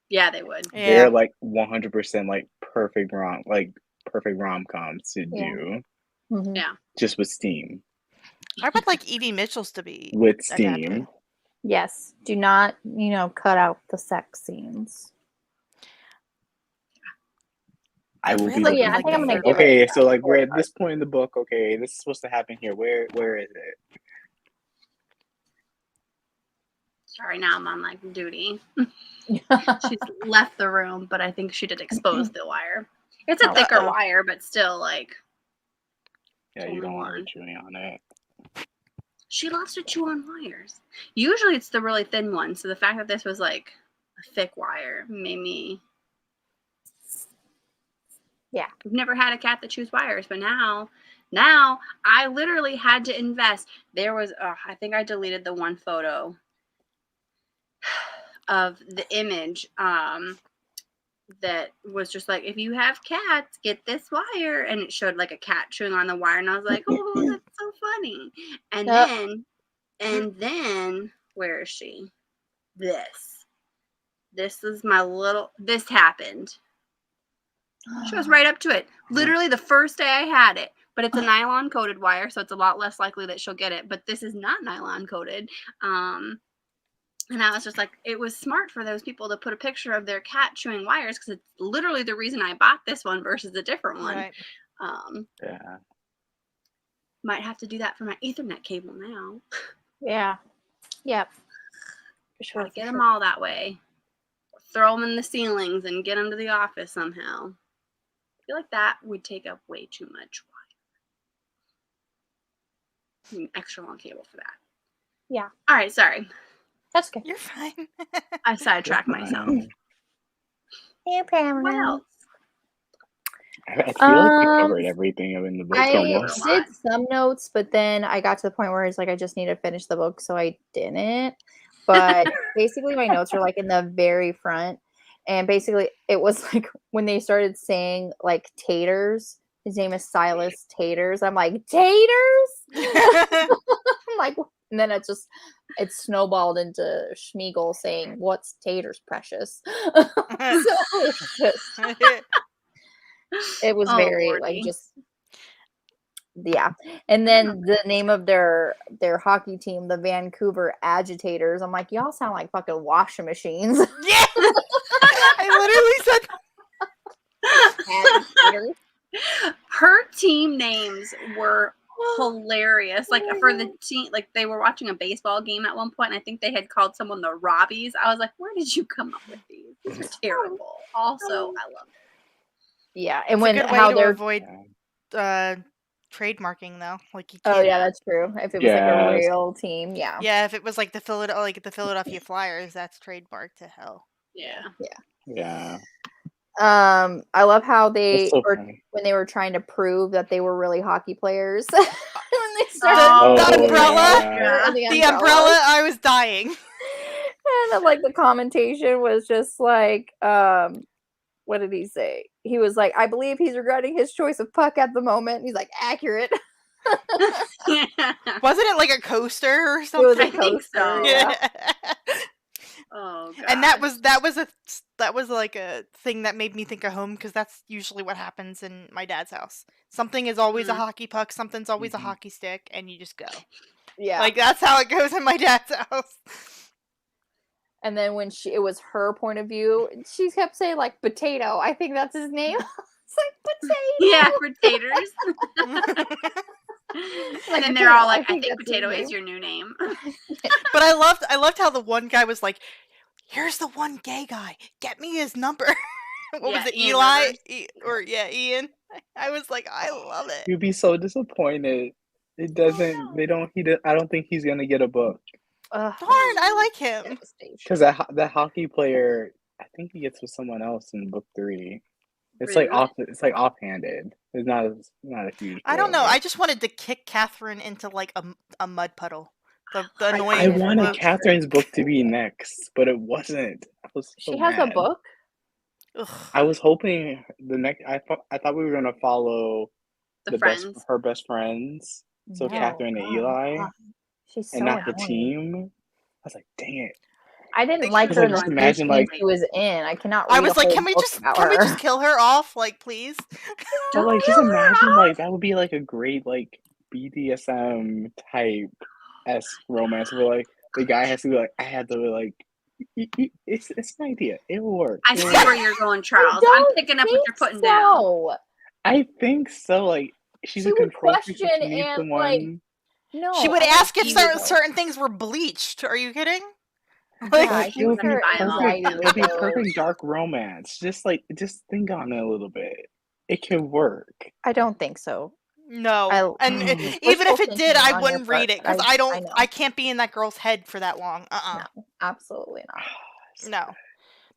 Yeah, they would. Yeah. They're like 100% like perfect rom-coms to do. Mm-hmm. Yeah, just with steam. I would like Evie Mitchell's to be with steam. Adapted. Yes, do not cut out the sex scenes. I will really, be. I think I'm gonna. Okay, so like we're at this point in the book. Okay, this is supposed to happen here. Where is it? Sorry, now I'm on like duty. She's left the room, but I think she did expose the wire. It's a thicker wire, but still like. Yeah, you don't want her chewing on it. She loves to chew on wires. Usually it's the really thin one, so the fact that this was like a thick wire made me. Yeah. We've never had a cat that chews wires, but now I literally had to invest. There was, I think I deleted the one photo of the image that was just like, if you have cats, get this wire. And it showed like a cat chewing on the wire. And I was like, oh, that's so funny. And then, where is she? This is my little, this happened. She was right up to it. Literally the first day I had it. But it's a nylon coated wire, so it's a lot less likely that she'll get it. But this is not nylon coated. And I was just like, it was smart for those people to put a picture of their cat chewing wires because it's literally the reason I bought this one versus a different one. Right. Yeah. Might have to do that for my Ethernet cable now. Yeah. Yep. Try to get them all that way. Throw them in the ceilings and get them to the office somehow. I feel like that would take up way too much wire. An extra long cable for that. Yeah. All right, sorry. That's good. You're fine. I sidetracked myself. What else? I feel like we covered everything in the book. I did some notes, but then I got to the point where it's like I just need to finish the book, so I didn't. But basically, my notes are like in the very front, and basically, it was like when they started saying like taters. His name is Silas Taters. I'm like, taters? I'm like, and then it snowballed into Schmeagol saying, "What's taters, precious?" So it was very Lordy. Like just yeah. And then the name of their hockey team, the Vancouver Agitators. I'm like, y'all sound like fucking washing machines. Yeah, I literally said Agitators. Her team names were hilarious. Like for the team, like they were watching a baseball game at one point, and I think they had called someone the Robbies. I was like, where did you come up with these? These are terrible. Also, I love it. Yeah, and it's a good way to avoid trademarking though. Like you can't. Oh yeah, that's true. If it was like a real team, yeah. Yeah, if it was like the Philadelphia Flyers, that's trademarked to hell. Yeah. I love how they when they were trying to prove that they were really hockey players. When they started the umbrella. Yeah. The umbrella, I was dying. And like the commentation was just like, what did he say? He was like, I believe he's regretting his choice of puck at the moment. And he's like, accurate. Wasn't it like a coaster or something? It was a coaster. Yeah. Oh god. And that was like a thing that made me think of home, because that's usually what happens in my dad's house. Something is always a hockey puck, something's always a hockey stick, and you just go. Yeah. Like that's how it goes in my dad's house. And then when it was her point of view, she kept saying like potato. I think that's his name. It's like potato. Yeah, potatoes. And then they're all like, I think potato is your new name. But I loved how the one guy was like, here's the one gay guy. Get me his number. What was it, Eli? Ian. I was like, I love it. You'd be so disappointed. It doesn't, I don't think he's going to get a book. Darn, I like him. Because that hockey player, I think he gets with someone else in book 3. It's really? It's like offhanded. It's not a huge. I don't know. I just wanted to kick Catherine into like a mud puddle. The annoying. I wanted Catherine's book to be next, but it wasn't. I was so She has mad. a book. Ugh. I was hoping the next. I thought we were gonna follow her best friends. So Catherine and Eli, she's so and not annoying. the team. I was like, dang it. I didn't like her in the first scene she was in. I cannot. I was like, can we just kill her off, like, please? But like, just imagine like that would be like a great like BDSM type romance where like the guy has to be like, I had to like. It's an idea. It will work. I see where you're going, Charles. I'm picking up what you're putting down. I think so. Like she's a control freak. She needs someone. Like, no, she would ask if certain things were bleached. Are you kidding? Like, it would be a perfect dark romance. Just think on it a little bit. It could work. I don't think so. No, even if it did, I wouldn't read it because I can't be in that girl's head for that long. No, absolutely not. No,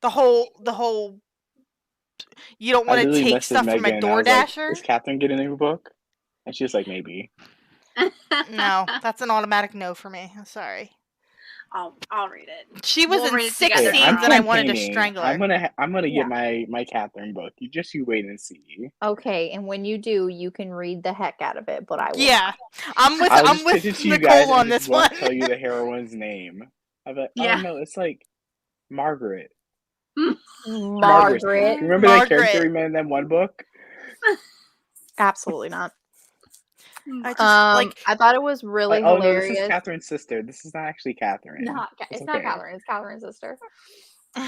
the whole. You don't want to take stuff from a DoorDasher. Like, is Catherine getting a new book? And she's like, maybe. No, that's an automatic no for me. I'm sorry. I'll read it. She was in 6 scenes and I wanted to strangle her. I'm gonna get my Catherine book. You wait and see. Okay, and when you do, you can read the heck out of it. But I will. Yeah, I'm with Nicole on this one. Tell you the heroine's name. I'm like, oh no, it's like Margaret. Margaret. Remember that character we met in that one book? Absolutely not. I thought it was really hilarious. No, this is Catherine's sister. This is not actually Catherine. It's not Catherine. It's Catherine's sister.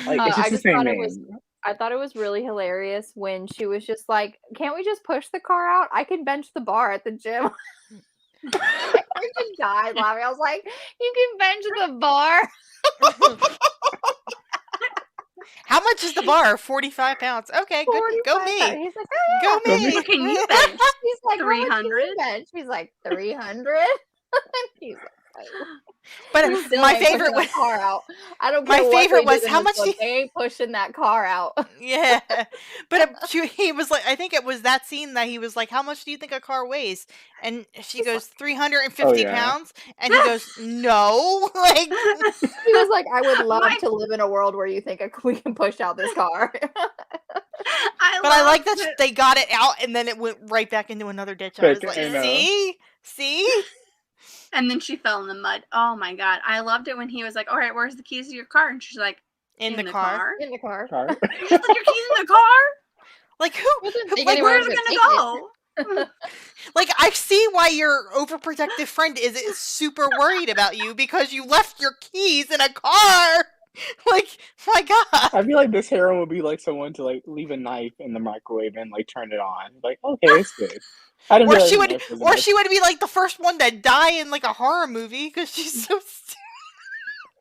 Like, it's just the same name. I thought it was really hilarious when she was just like, "Can't we just push the car out? I can bench the bar at the gym." I just died laughing. I was like, "You can bench the bar." How much is the bar? 45 pounds. Okay, good. Go me. He's like, oh, go me. What can you bench? He's like, 300. She's like 300. He's like, but my favorite was car out. I don't care. My favorite was how much they ain't pushing that car out. Yeah, but he was like, I think it was that scene that he was like, how much do you think a car weighs? And she goes 350 pounds, and he goes, no, like he was like, I would love to live in a world where you think we can push out this car. I like that they got it out, and then it went right back into another ditch. I was like, see. And then she fell in the mud. Oh my god. I loved it when he was like, all right, where's the keys to your car? And she's like, in the car. In the car. You just put your keys in the car? Like who? Like where's it gonna go? Like I see why your overprotective friend is super worried about you because you left your keys in a car. Like, my god. I feel like this hero would be like someone to like leave a knife in the microwave and like turn it on. Like, okay, it's good. Or she would be like the first one to die in like a horror movie because she's so stupid.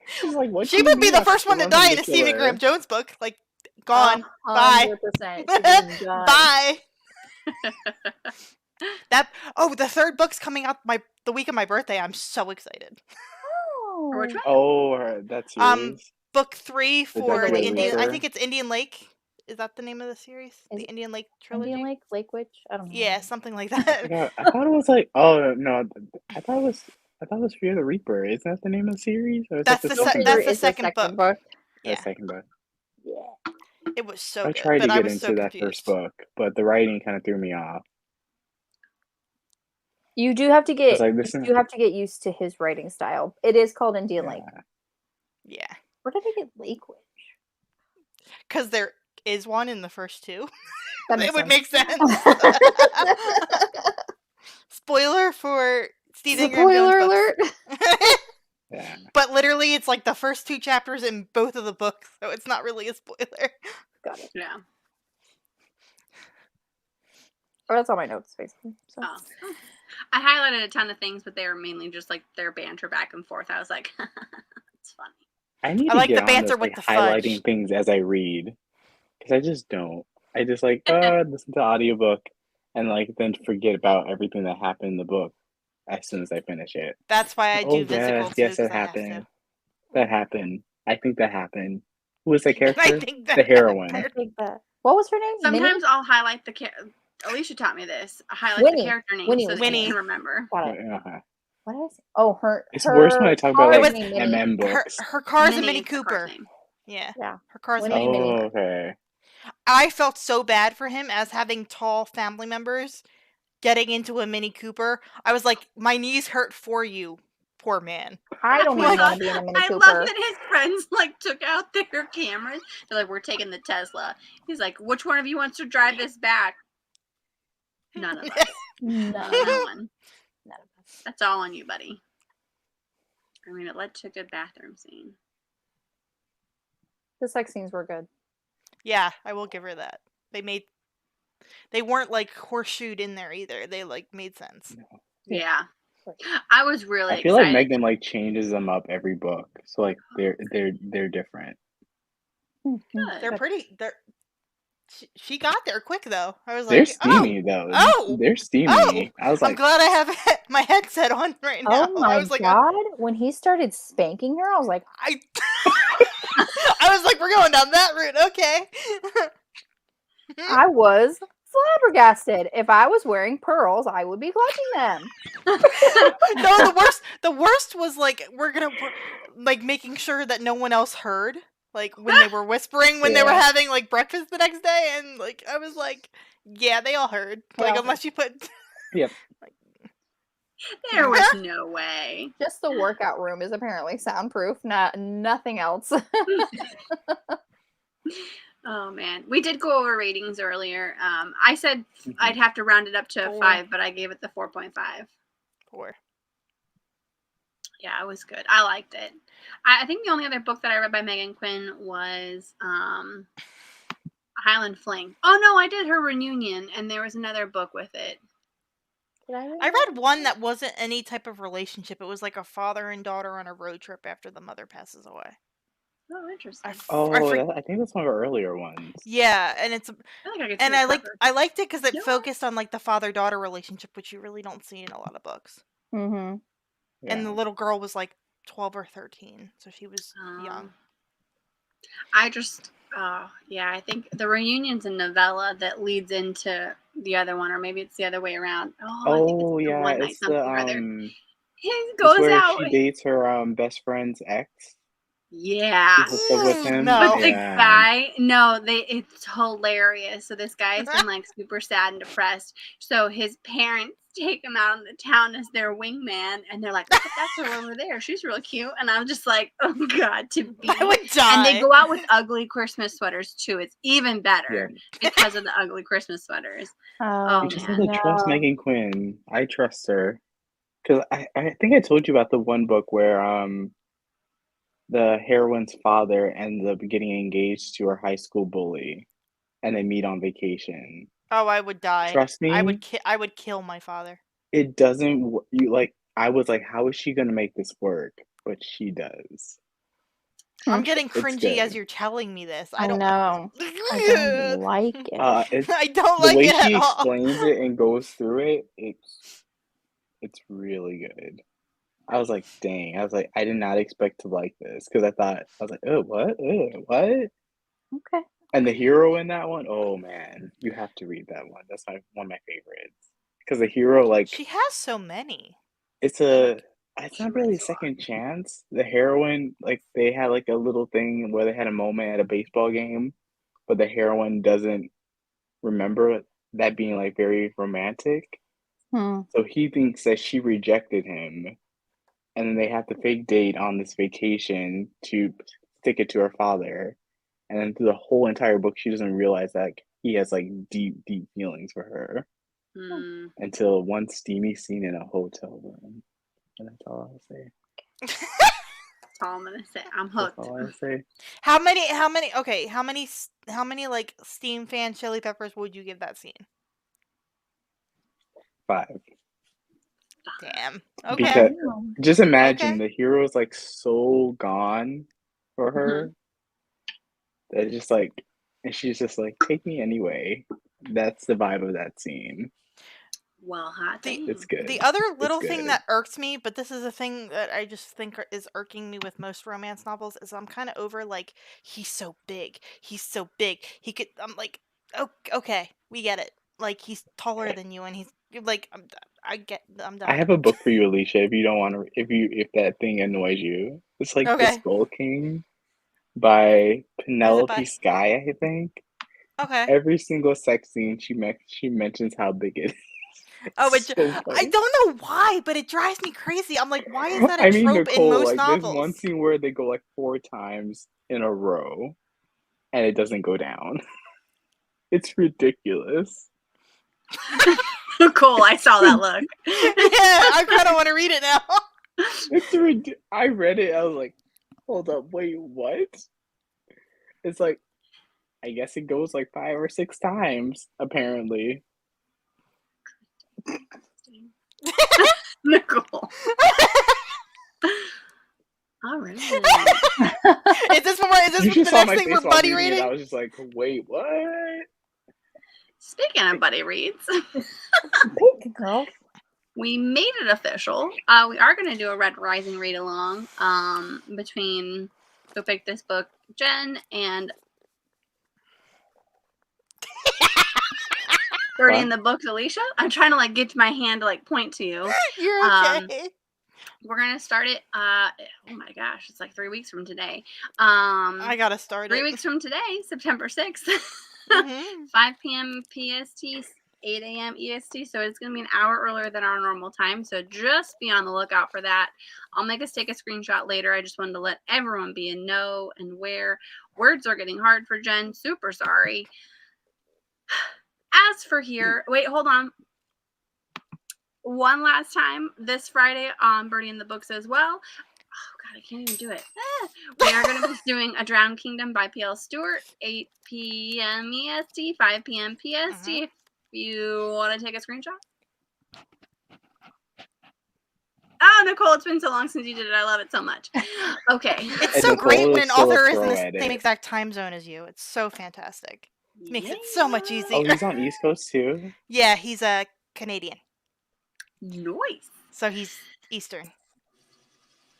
She's like, what? She would be the first one to die in a Stephen Graham Jones book. Like, gone. Bye. 100%. Bye. The third book's coming out the week of my birthday. I'm so excited. That's series. Book 3 for the Indian. I think it's Indian Lake. Is that the name of the series? The Indian Lake trilogy? Indian Lake Witch? I don't know. Yeah, something like that. Yeah, I thought it was like, oh no, I thought it was Fear the Reaper. Isn't that the name of the series? Or that's the second book. Yeah. The second book. Yeah. It was so I good. tried to get into that first book, but the writing kind of threw me off. You do have to get used to his writing style. It is called Indian Lake. Yeah. Where did they get Lake Witch? Because there is one in the first two. It would make sense. Spoiler for Stephen Graham Spoiler Jones alert. Yeah. But literally, it's like the first 2 chapters in both of the books, so it's not really a spoiler. Got it. Yeah. Oh, that's all my notes, basically. So. Oh. I highlighted a ton of things, but they were mainly just like their banter back and forth. I was like, it's funny. I like the banter with the highlighting things as I read, because I just don't. I just like listen to audiobook and like then forget about everything that happened in the book as soon as I finish it. That's why I do physical. Yes, it happened. That happened. I think that happened. Who was the character? I think that the heroine. I think that. What was her name? Sometimes I'll highlight the Alicia taught me this. I highlight the character name so that you can remember. Got it. What is? Oh, her. It's worse when I talk about like MM books. Her car's a Mini Cooper. Yeah. Her car's a Mini Cooper. Okay. I felt so bad for him as having tall family members getting into a Mini Cooper. I was like, my knees hurt for you, poor man. I don't even want to be in a Mini Cooper. I love that his friends like took out their cameras. They're like, we're taking the Tesla. He's like, which one of you wants to drive this back? None of us. No one. None of us. That's all on you, buddy. I mean, it led to a good bathroom scene. The sex scenes were good. Yeah, I will give her that. They weren't like horseshoed in there either. They like made sense. Yeah. I was really I feel excited. like Meghan like changes them up every book. So like they're different. Good. They're pretty she got there quick though. I was like, they're steamy though. Oh, they're steamy. I was like, I'm glad I have my headset on right now. Oh my I was like, god! When he started spanking her, I was like, I was like, we're going down that route, okay? I was flabbergasted. If I was wearing pearls, I would be clutching them. No, the worst was like we're like making sure that no one else heard. Like when they were whispering when they were having like breakfast the next day, and like I was like, yeah, they all heard. Like unless you put yep. Like, there was no way. Just the workout room is apparently soundproof, nothing else. Oh man, we did go over ratings earlier. I said I'd have to round it up to 5, but I gave it the 4.5. 4. Yeah, it was good. I liked it. I think the only other book that I read by Meghan Quinn was Highland Fling. Oh no, I did her reunion, and there was another book with it. I read one that wasn't any type of relationship. It was like a father and daughter on a road trip after the mother passes away. Oh, interesting. I think that's one of our earlier ones. Yeah, and it's I liked it because it focused on like the father-daughter relationship, which you really don't see in a lot of books. Mm-hmm. Yeah. And the little girl was like 12 or 13, so she was young. I think the reunion's a novella that leads into the other one, or maybe it's the other way around. Oh, yeah, it's the he goes where out. She dates her best friend's ex. Yeah. With him. But the guy, it's hilarious. So this guy's been like super sad and depressed. So his parents take him out in the town as their wingman, and they're like, look at that girl over there. She's real cute. And I'm just like, oh god, to be. I would die. And they go out with ugly Christmas sweaters too. It's even better because of the ugly Christmas sweaters. You just have to trust Meghan Quinn. I trust her. Because I think I told you about the one book where the heroine's father ends up getting engaged to her high school bully, and they meet on vacation. Oh, I would die. Trust me. I would kill my father. It doesn't. I was like, how is she gonna make this work? But she does. I'm getting cringy as you're telling me this. I don't know. I don't like it. I don't like it at all. The way she explains it and goes through it, it's really good. I was like, dang. I was like, I did not expect to like this because I was like, oh, what? What? Okay. And the hero in that one, oh man, you have to read that one. That's one of my favorites. Because the hero, like, she has so many. It's not really a second chance. The heroine, like, they had like a little thing where they had a moment at a baseball game, but the heroine doesn't remember that being like very romantic. So he thinks that she rejected him, and then they have to fake date on this vacation to stick it to her father. And then through the whole entire book, she doesn't realize that he has like deep, deep feelings for her until one steamy scene in a hotel room. And that's all I'll say. That's all I'm gonna say. I'm hooked. That's all I'll say. How many like Steam Fan Chili Peppers would you give that scene? 5. Damn. Okay. Because just imagine the hero is like so gone for her that it's just like, and she's just like, take me anyway. That's the vibe of that scene. Well, hot damn. It's good. The other little thing that irks me, but this is a thing that I just think is irking me with most romance novels, is I'm kind of over, like, he's so big. He's so big. I'm like, oh, okay, we get it. Like, he's taller than you, and he's, like, I'm done. I have a book for you, Alicia, if you don't want to, if that thing annoys you. It's like The Stalking by Penelope Sky, I think. Okay. Every single sex scene, she mentions how big it is. I don't know why, but it drives me crazy. I'm like, why is that a trope Nicole, in most novels? There's one scene where they go like 4 times in a row, and it doesn't go down. It's ridiculous. Cool, I saw that look. Yeah, I kind of want to read it now. I read it, I was like, hold up, wait, what? It's like, I guess it goes like 5 or 6 times, apparently. Nicole. All right. Is this the next thing we're buddy reading? I was just like, wait, what? Speaking of buddy reads, girl, we made it official. We are going to do a Red Rising read along between Who Picked This Book, Jen, and Birdie in the Books, Alicia. I'm trying to like get to my hand to like point to you. You're okay. We're gonna start it. Oh my gosh, it's like 3 weeks from today. I gotta start 3 weeks from today, September 6th, 5 p.m. PST, 8 a.m. EST. So it's gonna be an hour earlier than our normal time. So just be on the lookout for that. I'll make us take a screenshot later. I just wanted to let everyone be in know and where. Words are getting hard for Jen. Super sorry. As for here, wait, hold on. One last time this Friday on Birdie in the Books as well. Oh, God, I can't even do it. We are going to be doing A Drowned Kingdom by P.L. Stewart, 8 p.m. EST, 5 p.m. PST. If you want to take a screenshot. Oh, Nicole, it's been so long since you did it. I love it so much. Okay. It's so great when an author is in the same exact time zone as you. It's so fantastic. It makes it so much easier. Oh, he's on East Coast too? Yeah, he's a Canadian. Nice. So he's Eastern.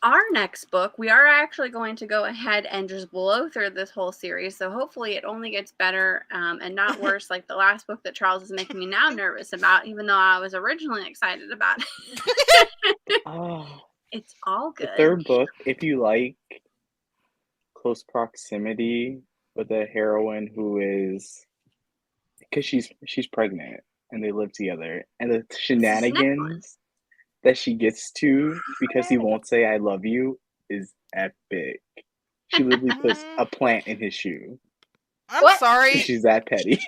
Our next book, we are actually going to go ahead and just blow through this whole series. So hopefully it only gets better and not worse like the last book that Charles is making me now nervous about, even though I was originally excited about it. It's all good. The third book, if you like close proximity with a heroine who is, because she's pregnant and they live together, and the shenanigans that she gets to because he won't say I love you is epic. She literally puts a plant in his shoe. I'm sorry. She's that petty.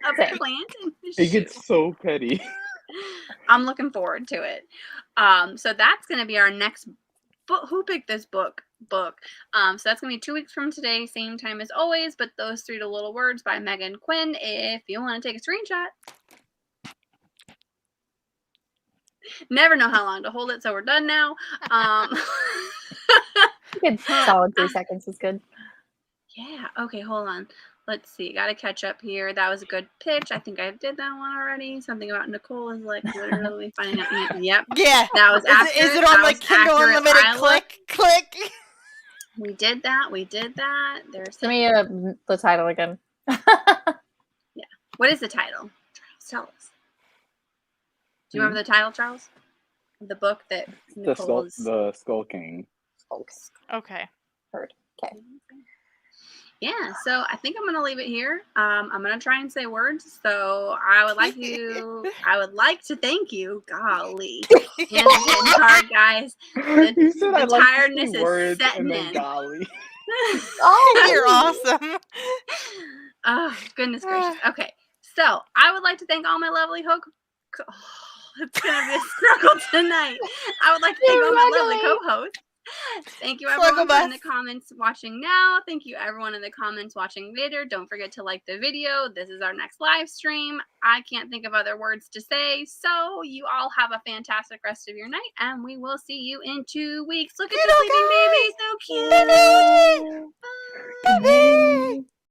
A plant in his shoe. It gets so petty. I'm looking forward to it. So that's going to be our next book. Who Picked This Book? So that's going to be 2 weeks from today, same time as always, but those 3 little words by Meghan Quinn. If you want to take a screenshot. Never know how long to hold it, so we're done now. Good solid 3 seconds is good. Yeah. Okay, hold on. Let's see. Got to catch up here. That was a good pitch. I think I did that one already. Something about Nicole is like literally finding out. Yep. Yeah. That was accurate. Is it on like Kindle Unlimited? Click. We did that. There's. Give me the title again. Yeah. What is the title? Tell us. Do you remember the title, Charles? The book that Nicole's... The Stalking. Okay. Heard. Okay. Yeah, so I think I'm going to leave it here. I'm going to try and say words. So I would like to thank you. Golly. And it's getting hard, guys. The tiredness is setting in. Golly. Oh, you're awesome. Oh, goodness gracious. Okay, so I would like to thank all my lovely it's going to be a struggle tonight. I would like to thank all my lovely co-hosts. Thank you everyone in the comments watching now. Thank you everyone in the comments watching later. Don't forget to like the video. This is our next live stream. I can't think of other words to say. So you all have a fantastic rest of your night, and we will see you in 2 weeks. Look at the sleeping baby. So cute. Baby.